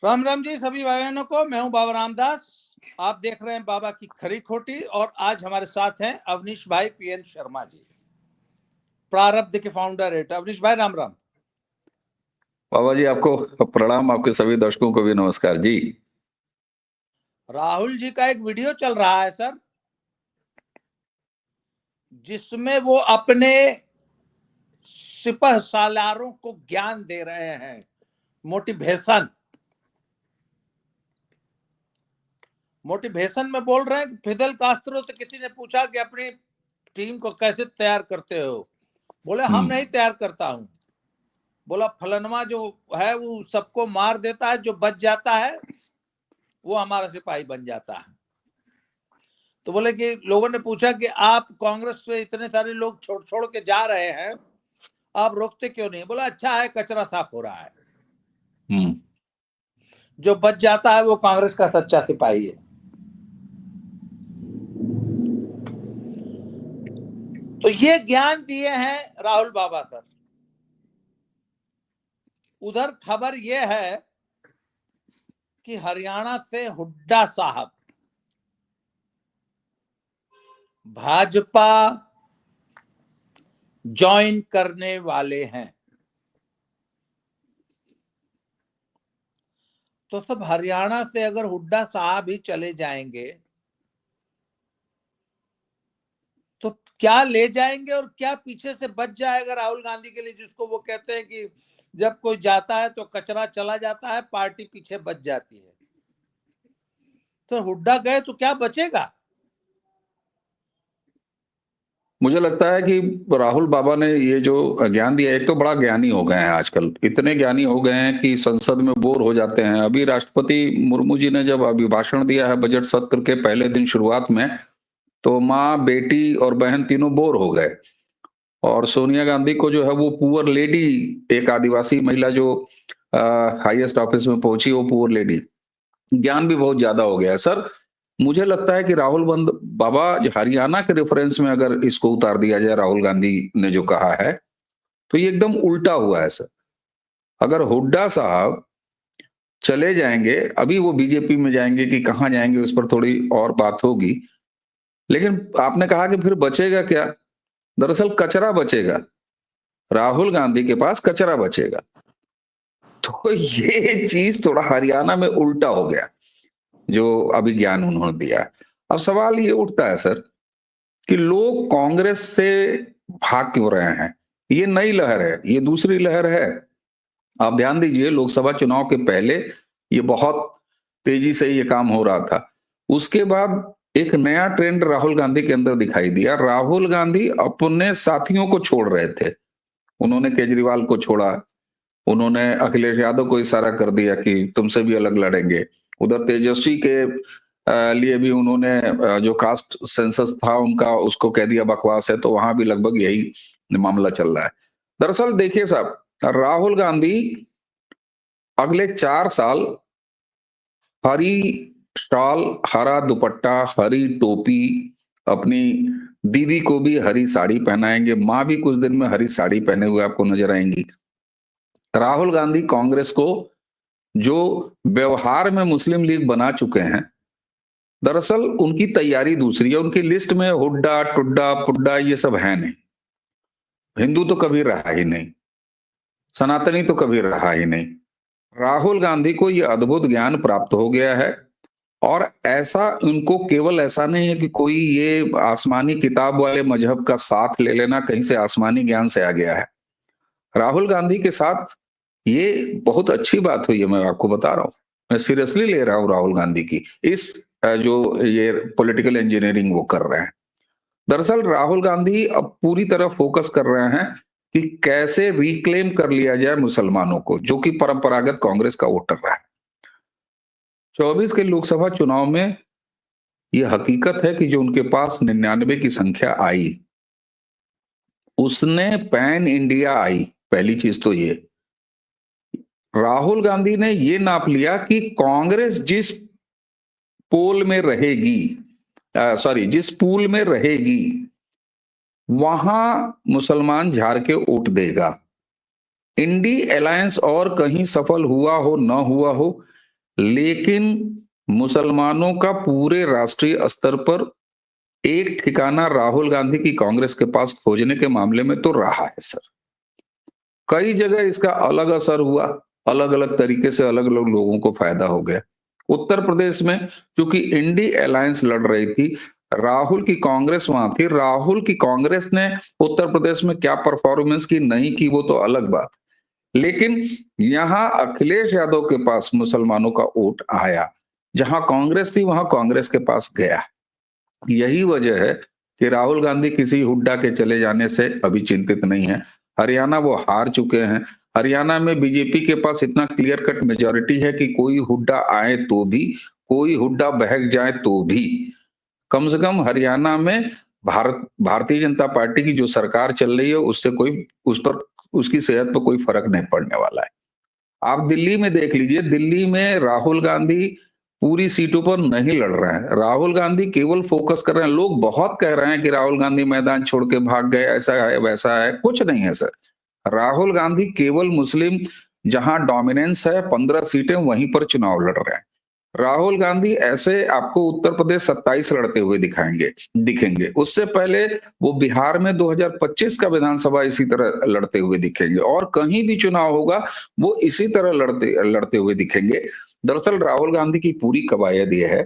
राम राम जी सभी भाई बहनों को। मैं हूं बाबा रामदास। आप देख रहे हैं बाबा की खरी खोटी। और आज हमारे साथ हैं अवनीश भाई पीएन शर्मा जी, प्रारब्ध के फाउंडर है। अवनीश भाई राम राम। बाबा जी आपको प्रणाम, आपके सभी दर्शकों को भी नमस्कार जी। राहुल जी का एक वीडियो चल रहा है सर, जिसमें वो अपने सिपह सालारों को ज्ञान दे रहे हैं, मोटिवेशन में बोल रहे हैं कि फिदेल कास्त्रो से किसी ने पूछा कि अपनी टीम को कैसे तैयार करते हो, बोले हम नहीं तैयार करता हूं। बोला फलनवा जो है वो सबको मार देता है, जो बच जाता है वो हमारा सिपाही बन जाता है। तो बोले कि लोगों ने पूछा कि आप कांग्रेस पे इतने सारे लोग छोड़ छोड़ के जा रहे हैं, आप रोकते क्यों नहीं? बोला अच्छा है, कचरा साफ हो रहा है। जो बच जाता है वो कांग्रेस का सच्चा सिपाही है। तो ये ज्ञान दिए हैं राहुल बाबा सर। उधर खबर यह है कि हरियाणा से हुड्डा साहब भाजपा ज्वाइन करने वाले हैं। तो सब हरियाणा से अगर हुड्डा साहब ही चले जाएंगे तो क्या ले जाएंगे और क्या पीछे से बच जाएगा राहुल गांधी के लिए, जिसको वो कहते हैं कि जब कोई जाता है तो कचरा चला जाता है, पार्टी पीछे बच जाती है। तो हुड्डा गए तो क्या बचेगा? मुझे लगता है कि राहुल बाबा ने ये जो ज्ञान दिया, एक तो बड़ा ज्ञानी हो गए हैं आजकल, इतने ज्ञानी हो गए हैं कि संसद में बोर हो जाते हैं। अभी राष्ट्रपति मुर्मू जी ने जब अभिभाषण दिया है बजट सत्र के पहले दिन शुरुआत में, तो माँ बेटी और बहन तीनों बोर हो गए। और सोनिया गांधी को जो है वो पुअर लेडी, एक आदिवासी महिला जो हाईएस्ट ऑफिस में पहुंची, वो पुअर लेडी, ज्ञान भी बहुत ज्यादा हो गया है सर। मुझे लगता है कि बाबा हरियाणा के रेफरेंस में अगर इसको उतार दिया जाए, राहुल गांधी ने जो कहा है, तो ये एकदम उल्टा हुआ है सर। अगर हुड्डा साहब चले जाएंगे, अभी वो बीजेपी में जाएंगे कि कहां जाएंगे उस पर थोड़ी और बात होगी, लेकिन आपने कहा कि फिर बचेगा क्या? दरअसल कचरा बचेगा, राहुल गांधी के पास कचरा बचेगा। तो ये चीज थोड़ा हरियाणा में उल्टा हो गया जो अभी ज्ञान उन्होंने दिया। अब सवाल ये उठता है सर कि लोग कांग्रेस से भाग क्यों रहे हैं? ये नई लहर है, ये दूसरी लहर है। आप ध्यान दीजिए, लोकसभा चुनाव के पहले ये बहुत तेजी से ये काम हो रहा था। उसके बाद एक नया ट्रेंड राहुल गांधी के अंदर दिखाई दिया। राहुल गांधी अपने साथियों को छोड़ रहे थे। उन्होंने केजरीवाल को छोड़ा, उन्होंने अखिलेश यादव को इशारा कर दिया कि तुमसे भी अलग लड़ेंगे। उधर तेजस्वी के लिए भी उन्होंने जो कास्ट सेंसस था उनका, उसको कह दिया बकवास है। तो वहां भी लगभग यही मामला चल रहा है। दरअसल देखिए साहब, राहुल गांधी अगले 4 साल हरी शॉल, हरा दुपट्टा, हरी टोपी, अपनी दीदी को भी हरी साड़ी पहनाएंगे, माँ भी कुछ दिन में हरी साड़ी पहने हुए आपको नजर आएंगी। राहुल गांधी कांग्रेस को जो व्यवहार में मुस्लिम लीग बना चुके हैं, दरअसल उनकी तैयारी दूसरी है। उनकी लिस्ट में हुड्डा टुड्डा पुड्डा ये सब है नहीं। हिंदू तो कभी रहा ही नहीं, सनातनी तो कभी रहा ही नहीं। राहुल गांधी को यह अद्भुत ज्ञान प्राप्त हो गया है। और ऐसा उनको केवल ऐसा नहीं है कि कोई ये आसमानी किताब वाले मजहब का साथ ले लेना कहीं से आसमानी ज्ञान से आ गया है। राहुल गांधी के साथ ये बहुत अच्छी बात हुई है, मैं आपको बता रहा हूं। मैं सीरियसली ले रहा हूं राहुल गांधी की इस जो ये पॉलिटिकल इंजीनियरिंग वो कर रहे हैं। दरअसल राहुल गांधी अब पूरी तरह फोकस कर रहे हैं कि कैसे रिक्लेम कर लिया जाए मुसलमानों को, जो कि परंपरागत कांग्रेस का वोटर रहा है। 24 के लोकसभा चुनाव में यह हकीकत है कि जो उनके पास 99 की संख्या आई, उसने पैन इंडिया आई। पहली चीज तो ये, राहुल गांधी ने ये नाप लिया कि कांग्रेस जिस पोल में रहेगी, जिस पूल में रहेगी, वहां मुसलमान झाड़ के वोट देगा। इंडी अलायंस और कहीं सफल हुआ हो न हुआ हो, लेकिन मुसलमानों का पूरे राष्ट्रीय स्तर पर एक ठिकाना राहुल गांधी की कांग्रेस के पास खोजने के मामले में तो रहा है सर। कई जगह इसका अलग असर हुआ, अलग अलग तरीके से अलग अलग लोगों को फायदा हो गया। उत्तर प्रदेश में चूंकि इंडी अलायंस लड़ रही थी, राहुल की कांग्रेस वहां थी, राहुल की कांग्रेस ने उत्तर प्रदेश में क्या परफॉर्मेंस की नहीं की वो तो अलग बात, लेकिन यहां अखिलेश यादव के पास मुसलमानों का वोट आया, जहां कांग्रेस थी वहां कांग्रेस के पास गया। यही वजह है कि राहुल गांधी किसी हुड्डा के चले जाने से अभी चिंतित नहीं है। हरियाणा वो हार चुके हैं। हरियाणा में बीजेपी के पास इतना क्लियर कट मेजोरिटी है कि कोई हुड्डा आए तो भी, कोई हुड्डा बहक जाए तो भी, कम से कम हरियाणा में भारतीय जनता पार्टी की जो सरकार चल रही है उससे कोई उस पर उसकी सेहत पर कोई फर्क नहीं पड़ने वाला है। आप दिल्ली में देख लीजिए, दिल्ली में राहुल गांधी पूरी सीटों पर नहीं लड़ रहे हैं। राहुल गांधी केवल फोकस कर रहे हैं। लोग बहुत कह रहे हैं कि राहुल गांधी मैदान छोड़ के भाग गए, ऐसा है वैसा है, कुछ नहीं है सर। राहुल गांधी केवल मुस्लिम जहां डोमिनेंस है 15 सीटें वहीं पर चुनाव लड़ रहे हैं। राहुल गांधी ऐसे आपको उत्तर प्रदेश 27 लड़ते हुए दिखेंगे। उससे पहले वो बिहार में 2025 का विधानसभा इसी तरह लड़ते हुए दिखेंगे, और कहीं भी चुनाव होगा वो इसी तरह लड़ते हुए दिखेंगे। दरअसल राहुल गांधी की पूरी कवायद यह है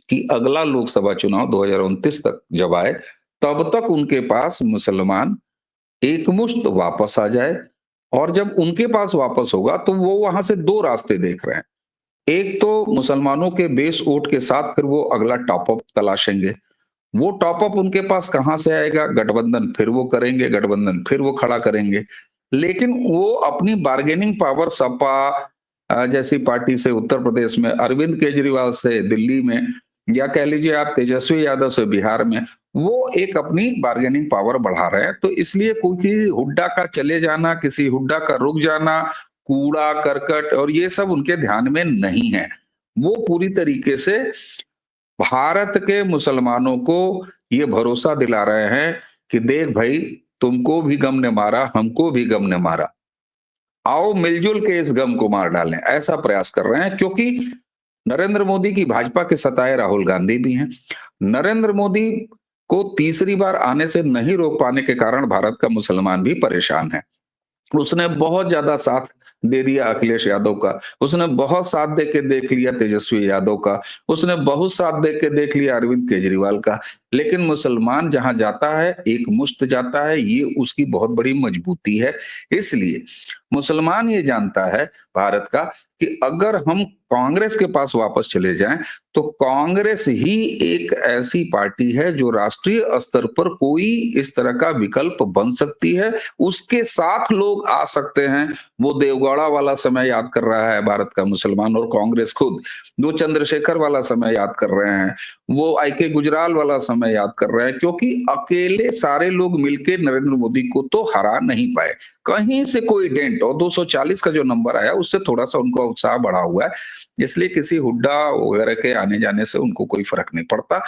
कि अगला लोकसभा चुनाव 2029 तक जब आए तब तक उनके पास मुसलमान एकमुश्त वापस आ जाए, और जब उनके पास वापस होगा तो वो वहां से दो रास्ते देख रहे हैं। एक तो मुसलमानों के बेस वोट के साथ फिर वो अगला टॉप अप तलाशेंगे। वो टॉप अप उनके पास कहां से आएगा? गठबंधन फिर वो करेंगे, गठबंधन फिर वो खड़ा करेंगे। लेकिन वो अपनी बार्गेनिंग पावर सपा जैसी पार्टी से उत्तर प्रदेश में, अरविंद केजरीवाल से दिल्ली में, या कह लीजिए आप तेजस्वी यादव से बिहार में, वो एक अपनी बार्गेनिंग पावर बढ़ा रहे हैं। तो इसलिए कोई हुड्डा का चले जाना, किसी हुड्डा का रुक जाना, कूड़ा करकट और ये सब उनके ध्यान में नहीं है। वो पूरी तरीके से भारत के मुसलमानों को ये भरोसा दिला रहे हैं कि देख भाई, तुमको भी गम ने मारा, हमको भी गम ने मारा, आओ मिलजुल के इस गम को मार डालें, ऐसा प्रयास कर रहे हैं। क्योंकि नरेंद्र मोदी की भाजपा के सताए राहुल गांधी भी हैं। नरेंद्र मोदी को तीसरी बार आने से नहीं रोक पाने के कारण भारत का मुसलमान भी परेशान है। उसने बहुत ज्यादा साथ दे दिया अखिलेश यादव का, उसने बहुत साथ दे के देख लिया तेजस्वी यादव का, उसने बहुत साथ दे के देख लिया अरविंद केजरीवाल का, लेकिन मुसलमान जहां जाता है एक मुश्त जाता है, ये उसकी बहुत बड़ी मजबूती है। इसलिए मुसलमान ये जानता है भारत का कि अगर हम कांग्रेस के पास वापस चले जाएं तो कांग्रेस ही एक ऐसी पार्टी है जो राष्ट्रीय स्तर पर कोई इस तरह का विकल्प बन सकती है, उसके साथ लोग आ सकते हैं। वो देवगौड़ा वाला समय याद कर रहा है भारत का मुसलमान और कांग्रेस खुद, वो चंद्रशेखर वाला समय याद कर रहे हैं, वो आई.के. गुजराल वाला समय याद कर रहे हैं, क्योंकि अकेले सारे लोग मिलकर नरेंद्र मोदी को तो हरा नहीं पाए। कहीं से कोई डेंट, और 240 का जो नंबर आया उससे थोड़ा सा उनका उत्साह बढ़ा हुआ है, इसलिए किसी हुड्डा वगैरह के आने जाने से उनको कोई फर्क नहीं पड़ता।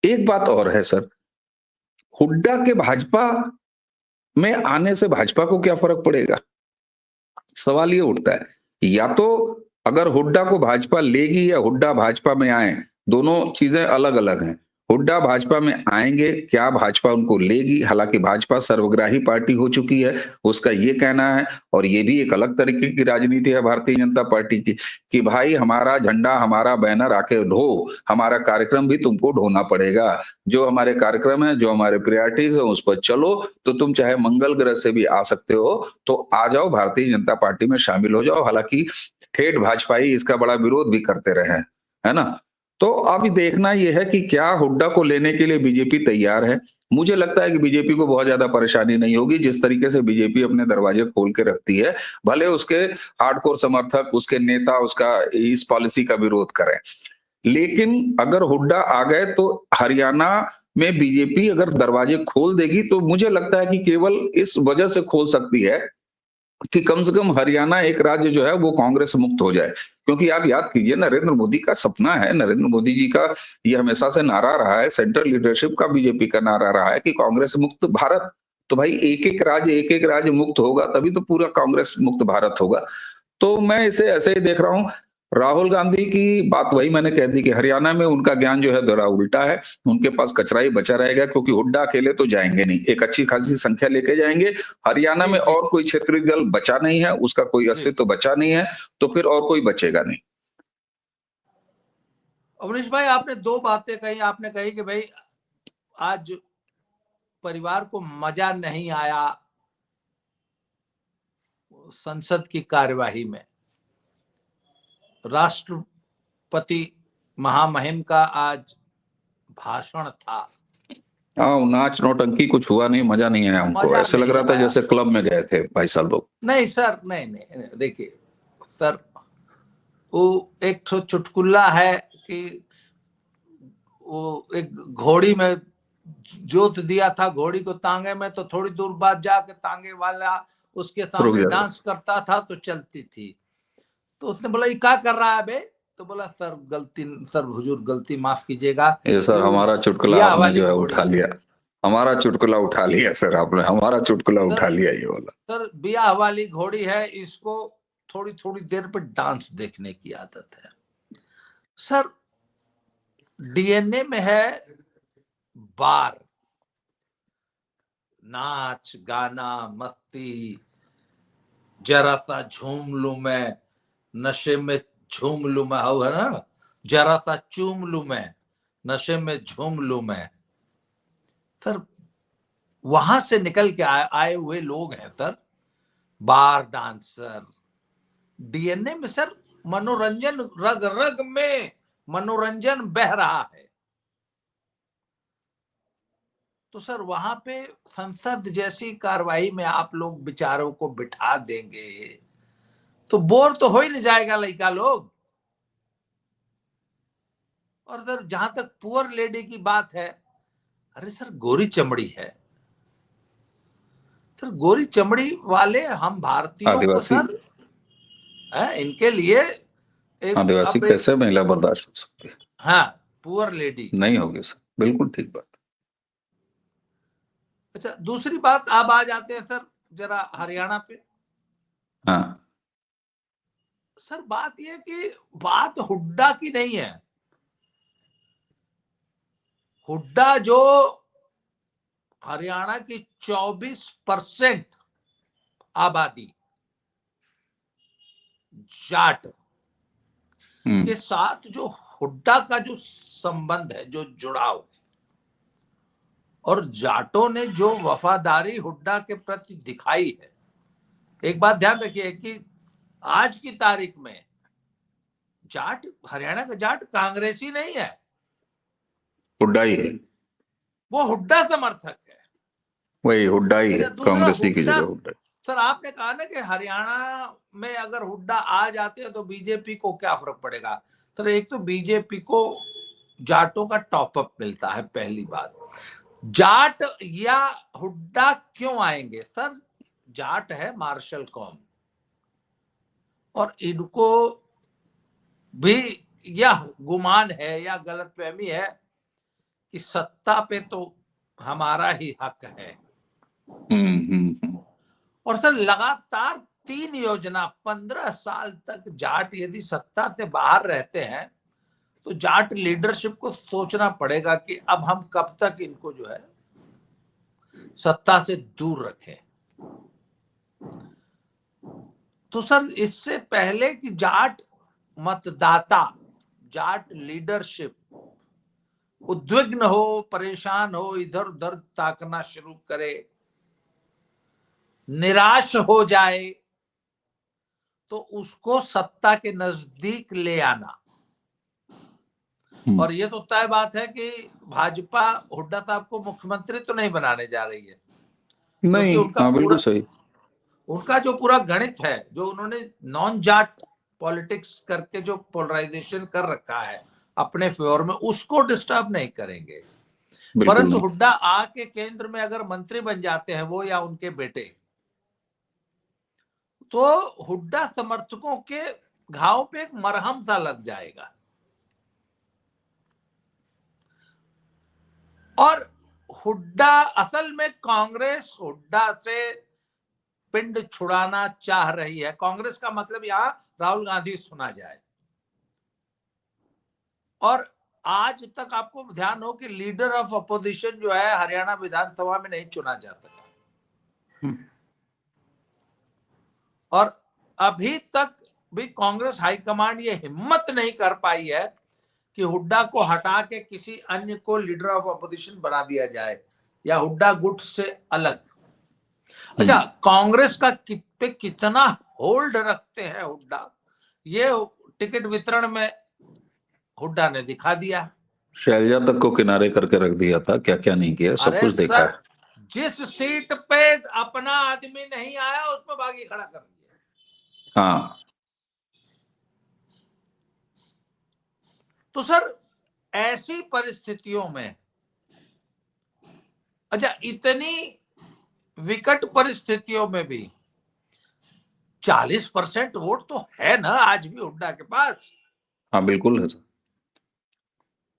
एक बात और है सर, हुड्डा के भाजपा में आने से भाजपा को क्या फर्क पड़ेगा? सवाल ये उठता है। या तो अगर हुड्डा को भाजपा लेगी या हुड्डा भाजपा में आए, दोनों चीजें अलग अलग हैं। हुड्डा भाजपा में आएंगे, क्या भाजपा उनको लेगी? हालांकि भाजपा सर्वग्राही पार्टी हो चुकी है, उसका ये कहना है, और ये भी एक अलग तरीके की राजनीति है भारतीय जनता पार्टी की, कि भाई हमारा झंडा, हमारा बैनर आके ढो, हमारा कार्यक्रम भी तुमको ढोना पड़ेगा। जो हमारे कार्यक्रम है, जो हमारे प्रायोरिटीज है, उस पर चलो। तो तुम चाहे मंगल ग्रह से भी आ सकते हो, तो आ जाओ, भारतीय जनता पार्टी में शामिल हो जाओ। हालांकि ठेठ भाजपाई इसका बड़ा विरोध भी करते रहे, है ना। तो अब देखना यह है कि क्या हुड्डा को लेने के लिए बीजेपी तैयार है। मुझे लगता है कि बीजेपी को बहुत ज्यादा परेशानी नहीं होगी। जिस तरीके से बीजेपी अपने दरवाजे खोल के रखती है, भले उसके हार्डकोर समर्थक, उसके नेता उसका इस पॉलिसी का विरोध करें, लेकिन अगर हुड्डा आ गए तो हरियाणा में बीजेपी अगर दरवाजे खोल देगी, तो मुझे लगता है कि केवल इस वजह से खोल सकती है कि कम से कम हरियाणा एक राज्य जो है वो कांग्रेस मुक्त हो जाए। क्योंकि आप याद कीजिए, नरेंद्र मोदी का सपना है, नरेंद्र मोदी जी का ये हमेशा से नारा रहा है, सेंट्रल लीडरशिप का बीजेपी का नारा रहा है कि कांग्रेस मुक्त राज्य। तो भाई एक एक राज्य मुक्त होगा तभी तो पूरा कांग्रेस मुक्त भारत होगा। तो मैं इसे ऐसे ही देख रहा हूं राहुल गांधी की बात वही मैंने कह दी कि हरियाणा में उनका ज्ञान जो है जरा उल्टा है। उनके पास कचरा ही बचा रहेगा, क्योंकि हुड्डा अकेले तो जाएंगे नहीं, एक अच्छी खासी संख्या लेके जाएंगे। हरियाणा जी में जी और कोई क्षेत्रीय दल बचा नहीं है, उसका कोई जी। अस्तित्व बचा नहीं है, तो फिर और कोई बचेगा नहीं। अवनीश भाई, आपने दो बातें कही। आपने कही कि भाई आज परिवार को मजा नहीं आया संसद की कार्यवाही में। राष्ट्रपति महामहिम का आज भाषण था। हाँ, नाच नौटंकी कुछ हुआ नहीं, मजा नहीं आया उनको। मजा ऐसे लग नहीं रहा था आया। जैसे क्लब में गए थे भाई साहब लोग। नहीं सर, नहीं नहीं, देखिए सर, वो एक तो चुटकुला है कि वो एक घोड़ी में जोत दिया था घोड़ी को तांगे में, तो थोड़ी दूर बाद जाके तांगे वाला उसके रुक सामने जाता। डांस करता था तो चलती थी। तो उसने बोला ये क्या कर रहा है बे? तो बोला सर गलती, सर हुजूर गलती माफ कीजिएगा, ये सर ये वो हमारा चुटकुला बिया आपने वाली जो है घोड़ी उठा है। लिया। हमारा चुटकुला उठा लिया सर आपने, हमारा चुटकुला सर उठा लिया ये वाला। सर बिया वाली घोड़ी है, इसको थोड़ी थोड़ी देर पे डांस देखने की आदत है। सर डीएनए में है बार, नाच गाना मस्ती, जरा सा झूम लू मैं, नशे में झूम लू मैं, हो है ना, जरा सा चूम लू मैं, नशे में झूम लू मैं। सर वहां से निकल के आए हुए लोग हैं सर, बार डांसर। डीएनए में सर मनोरंजन, रग रग में मनोरंजन बह रहा है। तो सर वहां पे संसद जैसी कार्रवाई में आप लोग विचारों को बिठा देंगे तो बोर तो हो ही नहीं जाएगा लड़का लोग। और सर जहां तक पुअर लेडी की बात है, अरे सर गोरी चमड़ी है सर, गोरी चमड़ी वाले हम भारतीयों को आदिवासी, सर है इनके लिए एक आदिवासी अब एक, कैसे महिला बर्दाश्त हो सकती है? हाँ पुअर लेडी। नहीं होगी सर, बिल्कुल ठीक बात। अच्छा दूसरी बात, आप आ जाते हैं सर जरा हरियाणा पे। हाँ। सर बात यह कि बात हुड्डा की नहीं है। हुड्डा जो हरियाणा की 24% आबादी जाट के साथ जो हुड्डा का जो संबंध है, जो जुड़ाव, और जाटों ने जो वफादारी हुड्डा के प्रति दिखाई है। एक बात ध्यान रखिए कि आज की तारीख में जाट, हरियाणा का जाट कांग्रेसी नहीं है, हुड्डा ही है, वो हुड्डा समर्थक है। वही हुड्डा ही है, अच्छा दूसरा, कांग्रेसी की हुड्डा, जगह हुड्डा। सर आपने कहा ना कि हरियाणा में अगर हुड्डा आ जाते हैं तो बीजेपी को क्या फर्क पड़ेगा। सर एक तो बीजेपी को जाटों का टॉपअप मिलता है, पहली बात। जाट या हुड्डा क्यों आएंगे सर? जाट है मार्शल कौम, और इनको भी यह गुमान है या गलतफहमी है कि सत्ता पे तो हमारा ही हक है। और सर लगातार 3 योजना 15 साल तक जाट यदि सत्ता से बाहर रहते हैं तो जाट लीडरशिप को सोचना पड़ेगा कि अब हम कब तक इनको जो है सत्ता से दूर रखें। तो सर इससे पहले कि जाट मतदाता, जाट लीडरशिप उद्विग्न हो, परेशान हो, इधर उधर ताकना शुरू करे, निराश हो जाए, तो उसको सत्ता के नजदीक ले आना। और ये तो तय बात है कि भाजपा हुड्डा साहब को मुख्यमंत्री तो नहीं बनाने जा रही है, क्योंकि नहीं, हाँ बिल्कुल सही। उनका जो पूरा गणित है, जो उन्होंने नॉन जाट पॉलिटिक्स करके जो पोलराइजेशन कर रखा है अपने फेवर में, उसको डिस्टर्ब नहीं करेंगे। परंतु हुड्डा आके केंद्र में अगर मंत्री बन जाते हैं वो या उनके बेटे, तो हुड्डा समर्थकों के घाव पे एक मरहम सा लग जाएगा। और हुड्डा असल में, कांग्रेस हुड्डा से पिंड छुड़ाना चाह रही है। कांग्रेस का मतलब यहां राहुल गांधी सुना जाए, और आज तक आपको ध्यान हो कि लीडर ऑफ अपोजिशन जो है हरियाणा विधानसभा में नहीं चुना जा सका। और अभी तक भी कांग्रेस हाईकमांड ये हिम्मत नहीं कर पाई है कि हुड्डा को हटा के किसी अन्य को लीडर ऑफ अपोजिशन बना दिया जाए या हुड्डा गुट से अलग। अच्छा, कांग्रेस का पे कितना होल्ड रखते हैं हुड्डा, ये टिकट वितरण में हुड्डा ने दिखा दिया। शैलजा तक को किनारे करके रख दिया था, क्या क्या नहीं किया, सब अरे कुछ देखा है। जिस सीट पे अपना आदमी नहीं आया उस पर बागी खड़ा कर दिया। हाँ, तो सर ऐसी परिस्थितियों में, अच्छा इतनी विकट परिस्थितियों में भी 40% वोट तो है ना आज भी हुड्डा के पास। हाँ बिल्कुल है सर,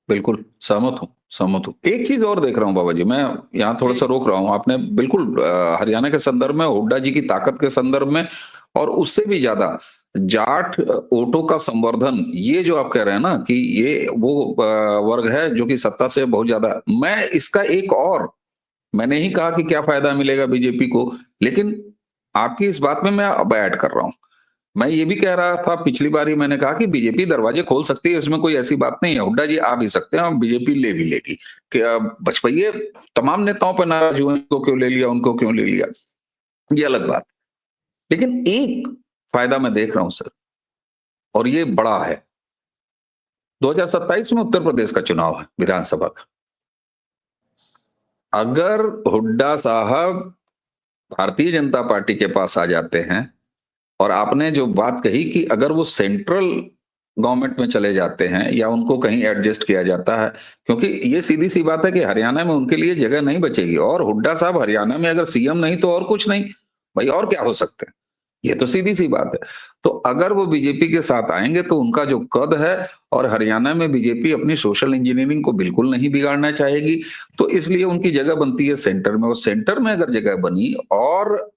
बिल्कुल सहमत हूँ। एक चीज और देख रहा हूँ बाबा जी, मैं यहाँ थोड़ा सा रोक रहा हूँ। आपने बिल्कुल हरियाणा के संदर्भ में, हुड्डा जी की ताकत के संदर्भ में, और उससे भी ज्यादा जाट वोटों का संवर्धन, ये जो आप कह रहे हैं ना कि ये वो वर्ग है जो कि सत्ता से बहुत ज्यादा, मैं इसका एक और, मैंने ही कहा कि क्या फायदा मिलेगा बीजेपी को, लेकिन आपकी इस बात में मैं अब ऐड कर रहा हूं। मैं ये भी कह रहा था पिछली बारी, मैंने कहा कि बीजेपी दरवाजे खोल सकती है, इसमें कोई ऐसी बात नहीं है, हुड्डा जी आ भी सकते हैं और बीजेपी ले भी लेगी। कि बचपइये तमाम नेताओं पर नाराज हुए, उनको क्यों ले लिया, उनको क्यों ले लिया, ये अलग बात। लेकिन एक फायदा मैं देख रहा हूं सर, और ये बड़ा है। 2027 में उत्तर प्रदेश का चुनाव है, विधानसभा का। अगर हुड्डा साहब भारतीय जनता पार्टी के पास आ जाते हैं, और आपने जो बात कही कि अगर वो सेंट्रल गवर्नमेंट में चले जाते हैं या उनको कहीं एडजस्ट किया जाता है, क्योंकि ये सीधी सी बात है कि हरियाणा में उनके लिए जगह नहीं बचेगी, और हुड्डा साहब हरियाणा में अगर सीएम नहीं तो और कुछ नहीं, भाई और क्या हो सकते हैं, ये तो सीधी सी बात है। तो अगर वो बीजेपी के साथ आएंगे तो उनका जो कद है, और हरियाणा में बीजेपी अपनी सोशल इंजीनियरिंग को बिल्कुल नहीं बिगाड़ना चाहेगी, तो इसलिए उनकी जगह बनती है सेंटर में। और सेंटर में अगर जगह बनी और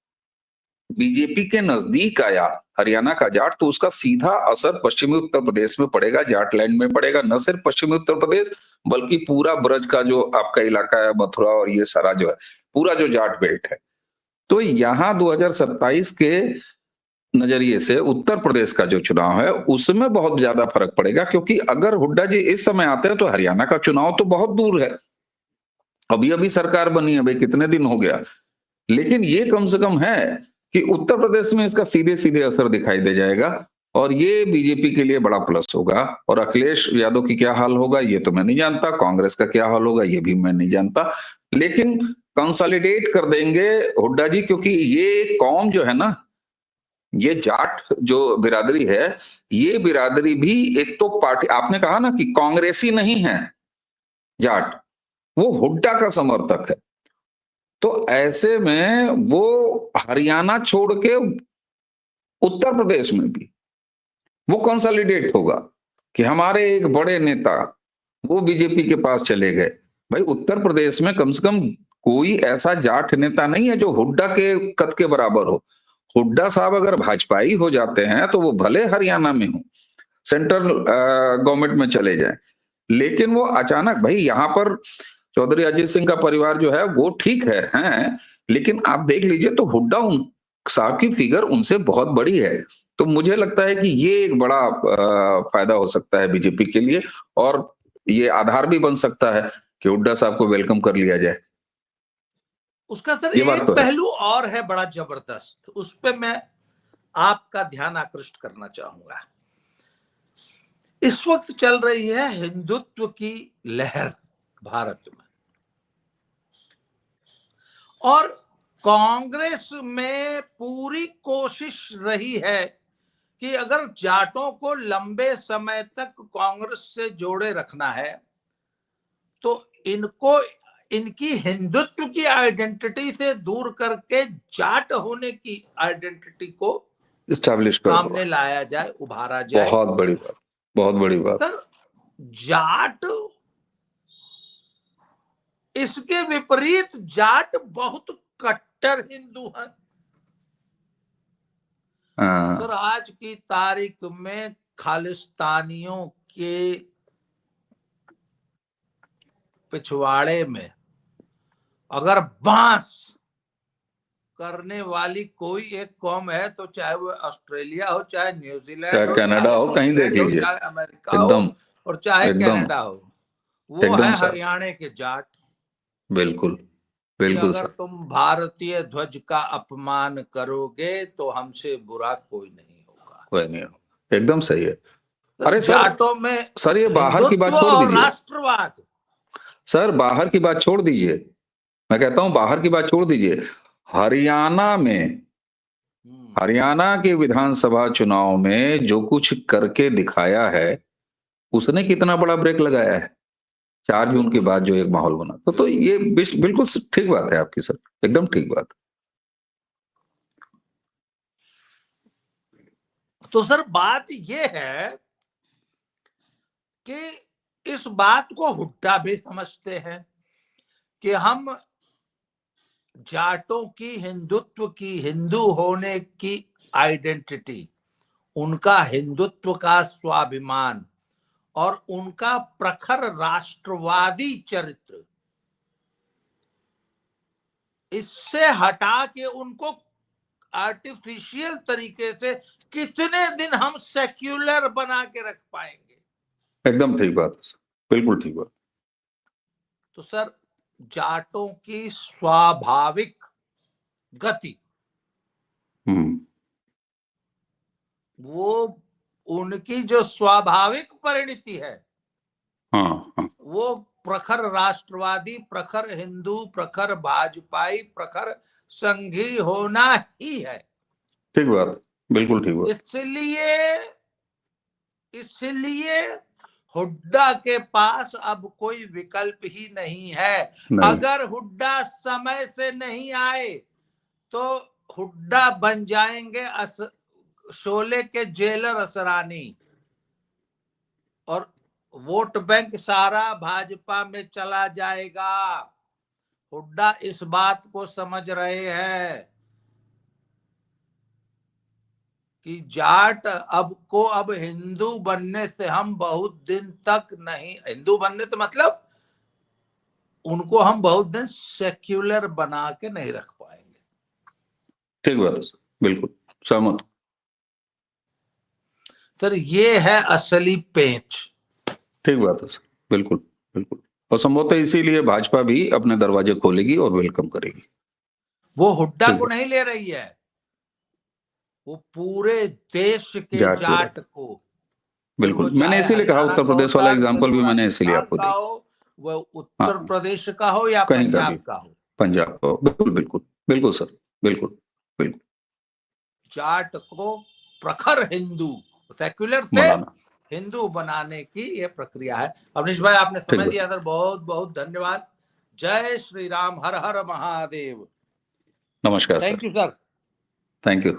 बीजेपी के नजदीक आया हरियाणा का जाट, तो उसका सीधा असर पश्चिमी उत्तर प्रदेश में पड़ेगा, जाट लैंड में पड़ेगा। न सिर्फ पश्चिमी उत्तर प्रदेश, बल्कि पूरा ब्रज का जो आपका इलाका है, मथुरा और ये सारा जो है, पूरा जो जाट बेल्ट है। तो यहाँ 2027 के नजरिए से उत्तर प्रदेश का जो चुनाव है उसमें बहुत ज्यादा फर्क पड़ेगा, क्योंकि अगर हुड्डा जी इस समय आते हैं तो हरियाणा का चुनाव तो बहुत दूर है, अभी अभी सरकार बनी है, भाई कितने दिन हो गया, लेकिन ये कम से कम है कि उत्तर प्रदेश में इसका सीधे सीधे असर दिखाई दे जाएगा, और ये बीजेपी के लिए बड़ा प्लस होगा। और अखिलेश यादव की क्या हाल होगा ये तो मैं नहीं जानता, कांग्रेस का क्या हाल होगा ये भी मैं नहीं जानता, लेकिन कंसोलिडेट कर देंगे हुड्डा जी, क्योंकि ये कौम जो है ना, ये जाट जो बिरादरी है, ये बिरादरी भी एक तो पार्टी, आपने कहा ना कि कांग्रेसी नहीं है जाट, वो हुड्डा का समर्थक है। तो ऐसे में वो हरियाणा छोड़ के उत्तर प्रदेश में भी वो कंसोलिडेट होगा कि हमारे एक बड़े नेता वो बीजेपी के पास चले गए। भाई उत्तर प्रदेश में कम से कम कोई ऐसा जाट नेता नहीं है जो हुड्डा के कद के बराबर हो। हुड्डा साहब अगर भाजपाई हो जाते हैं तो वो भले हरियाणा में हो, सेंट्रल गवर्नमेंट में चले जाएं, लेकिन वो अचानक, भाई यहाँ पर चौधरी अजीत सिंह का परिवार जो है वो ठीक है, लेकिन आप देख लीजिए तो हुड्डा उन साहब की फिगर उनसे बहुत बड़ी है। तो मुझे लगता है कि ये एक बड़ा फायदा हो सकता है बीजेपी के लिए, और ये आधार भी बन सकता है कि हुड्डा साहब को वेलकम कर लिया जाए। उसका सर ये बात एक तो है। पहलू और है बड़ा जबरदस्त, उस पर मैं आपका ध्यान आकृष्ट करना चाहूंगा। इस वक्त चल रही है हिंदुत्व की लहर भारत में, और कांग्रेस में पूरी कोशिश रही है कि अगर जाटों को लंबे समय तक कांग्रेस से जोड़े रखना है तो इनको इनकी हिंदुत्व की आइडेंटिटी से दूर करके जाट होने की आइडेंटिटी को इस्टेब्लिश कर दो, सामने लाया जाए, उभारा जाए। बहुत बड़ी बात, बहुत बड़ी बात। सर जाट, इसके विपरीत जाट बहुत कट्टर हिंदू हैं। सर आज की तारीख में खालिस्तानियों के पिछवाड़े में अगर बांस करने वाली कोई एक कौम है तो चाहे वो ऑस्ट्रेलिया हो, चाहे न्यूजीलैंड चाहे हो, कनाडा चाहे हो, कहीं देख इंग्लैंड हो, लीजिए, चाहे अमेरिका हो एकदम और चाहे एकदम कनाडा हो, वो एकदम है सर, हरियाणा के जाट। बिल्कुल कि बिल्कुल अगर सर, तुम भारतीय ध्वज का अपमान करोगे तो हमसे बुरा कोई नहीं होगा। कोई नहीं हो, एकदम सही है। तो अरे सर, जाटों में सर ये बाहर की बात हिंदुत्व छोड़ और दीजिए, राष्ट्रवाद। सर बाहर की बात छोड़ दीजिए, मैं कहता हूं बाहर की बात छोड़ दीजिए, हरियाणा में, हरियाणा के विधानसभा चुनाव में जो कुछ करके दिखाया है, उसने कितना बड़ा ब्रेक लगाया है 4 जून के बाद जो एक माहौल बना, तो ये बिल्कुल ठीक बात है आपकी सर, एकदम ठीक बात। तो सर बात ये है कि इस बात को हुड्डा भी समझते हैं कि हम जाटों की हिंदुत्व की, हिंदू होने की आइडेंटिटी, उनका हिंदुत्व का स्वाभिमान और उनका प्रखर राष्ट्रवादी चरित्र, इससे हटा के उनको आर्टिफिशियल तरीके से कितने दिन हम सेक्युलर बना के रख पाएंगे। एकदम ठीक बात है सर, बिल्कुल ठीक बात। तो सर जाटों की स्वाभाविक गति, वो उनकी जो स्वाभाविक परिणति है, हाँ, वो प्रखर राष्ट्रवादी, प्रखर हिंदू, प्रखर भाजपाई, प्रखर संघी होना ही है। ठीक बात, बिल्कुल ठीक बात। इसलिए हुड्डा के पास अब कोई विकल्प ही नहीं है। नहीं। अगर हुड्डा समय से नहीं आए तो हुड्डा बन जाएंगे शोले के जेलर असरानी, और वोट बैंक सारा भाजपा में चला जाएगा। हुड्डा इस बात को समझ रहे हैं कि जाट अब हिंदू बनने से हम बहुत दिन तक नहीं, हिंदू बनने से मतलब उनको हम बहुत दिन सेक्युलर बना के नहीं रख पाएंगे। ठीक बात है सर, बिल्कुल सहमत। सर ये है असली पेंच। ठीक बात है सर, बिल्कुल बिल्कुल। और संभवतः इसीलिए भाजपा भी अपने दरवाजे खोलेगी और वेलकम करेगी। वो हुड्डा को नहीं ले रही है, वो पूरे देश के जाट को। बिल्कुल, मैंने इसीलिए कहा उत्तर प्रदेश वाला एग्जांपल भी मैंने इसीलिए आपको दिया। वो उत्तर प्रदेश का हो या पंजाब का हो, पंजाब का हो, बिल्कुल बिल्कुल बिल्कुल सर, बिल्कुल बिल्कुल। जाट को प्रखर हिंदू, सेक्युलर से हिंदू बनाने की ये प्रक्रिया है। अवनीश भाई आपने समय दिया सर, बहुत बहुत धन्यवाद। जय श्री राम, हर हर महादेव। नमस्कार sir. Thank you sir. Thank you.